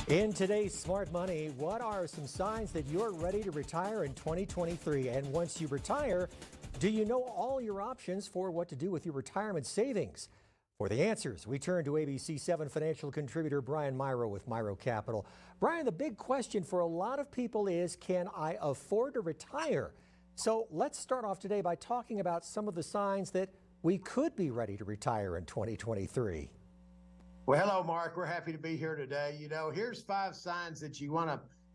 In today's Smart Money, what are some signs that you're ready to retire in 2023? And once you retire, do you know all your options for what to do with your retirement savings? For the answers, we turn to ABC 7 financial contributor Brian Mirau with Mirau Capital. Brian, the big question for a lot of people is, can I afford to retire? So let's start off today by talking about some of the signs that we could be ready to retire in 2023. Well, hello, Mark. We're happy to be here today. Here's 5 signs that you want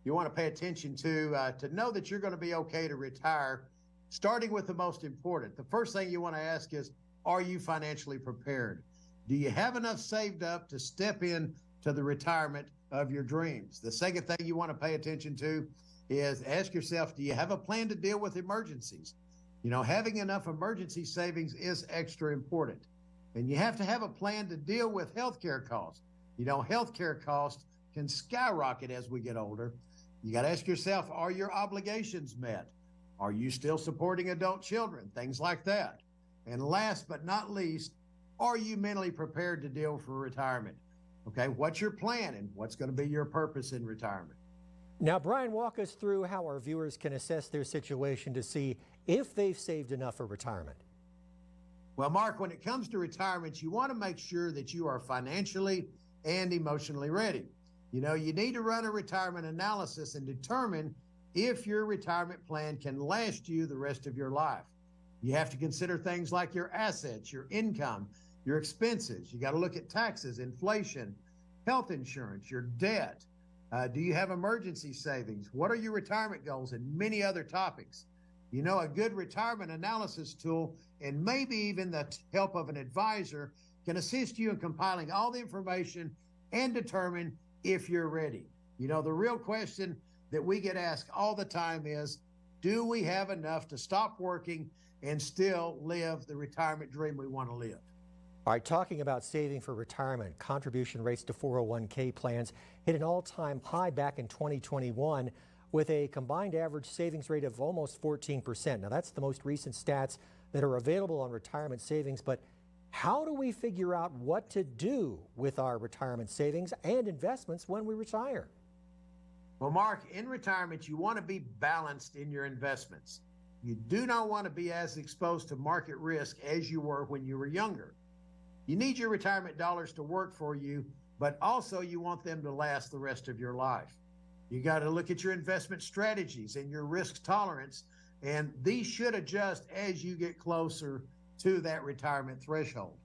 to pay attention to know that you're going to be okay to retire. Starting with the most important, the first thing you want to ask is, are you financially prepared? Do you have enough saved up to step in to the retirement of your dreams? The second thing you want to pay attention to is ask yourself, do you have a plan to deal with emergencies? Having enough emergency savings is extra important. And you have to have a plan to deal with healthcare costs. Healthcare costs can skyrocket as we get older. You got to ask yourself, are your obligations met? Are you still supporting adult children? Things like that. And last but not least, are you mentally prepared to deal for retirement? Okay, what's your plan and what's going to be your purpose in retirement? Now, Brian, walk us through how our viewers can assess their situation to see if they've saved enough for retirement. Well, Mark, when it comes to retirement, you want to make sure that you are financially and emotionally ready. You need to run a retirement analysis and determine if your retirement plan can last you the rest of your life. You have to consider things like your assets, your income, your expenses. You got to look at taxes, inflation, health insurance, your debt. Do you have emergency savings? What are your retirement goals, and many other topics? A good retirement analysis tool and maybe even the help of an advisor can assist you in compiling all the information and determine if you're ready. The real question that we get asked all the time is, do we have enough to stop working and still live the retirement dream we want to live? All right, talking about saving for retirement, contribution rates to 401k plans hit an all-time high back in 2021 with a combined average savings rate of almost 14%. Now, that's the most recent stats that are available on retirement savings, but how do we figure out what to do with our retirement savings and investments when we retire? Well, Mark, in retirement, you want to be balanced in your investments. You do not want to be as exposed to market risk as you were when you were younger. You need your retirement dollars to work for you, but also you want them to last the rest of your life. You got to look at your investment strategies and your risk tolerance, and these should adjust as you get closer to that retirement threshold.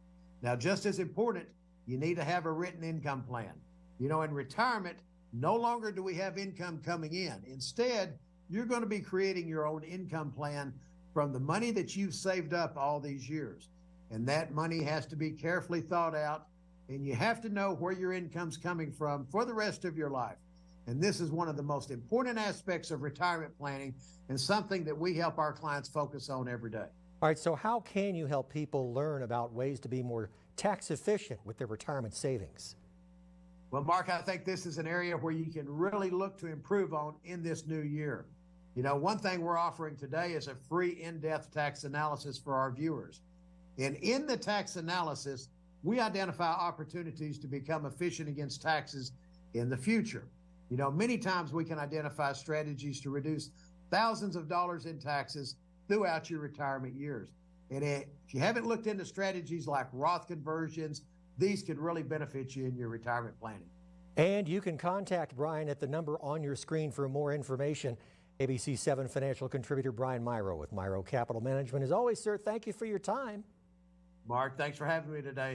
Now, just as important, you need to have a written income plan. In retirement, no longer do we have income coming in. Instead, you're going to be creating your own income plan from the money that you've saved up all these years. And that money has to be carefully thought out, and you have to know where your income's coming from for the rest of your life. And this is one of the most important aspects of retirement planning and something that we help our clients focus on every day. All right, so how can you help people learn about ways to be more tax efficient with their retirement savings? Well, Mark, I think this is an area where you can really look to improve on in this new year. One thing we're offering today is a free in-depth tax analysis for our viewers. And in the tax analysis, we identify opportunities to become efficient against taxes in the future. Many times we can identify strategies to reduce thousands of dollars in taxes throughout your retirement years. And if you haven't looked into strategies like Roth conversions, these could really benefit you in your retirement planning. And you can contact Brian at the number on your screen for more information. ABC 7 financial contributor Brian Mirau with Mirau Capital Management. As always, sir, thank you for your time. Mark, thanks for having me today.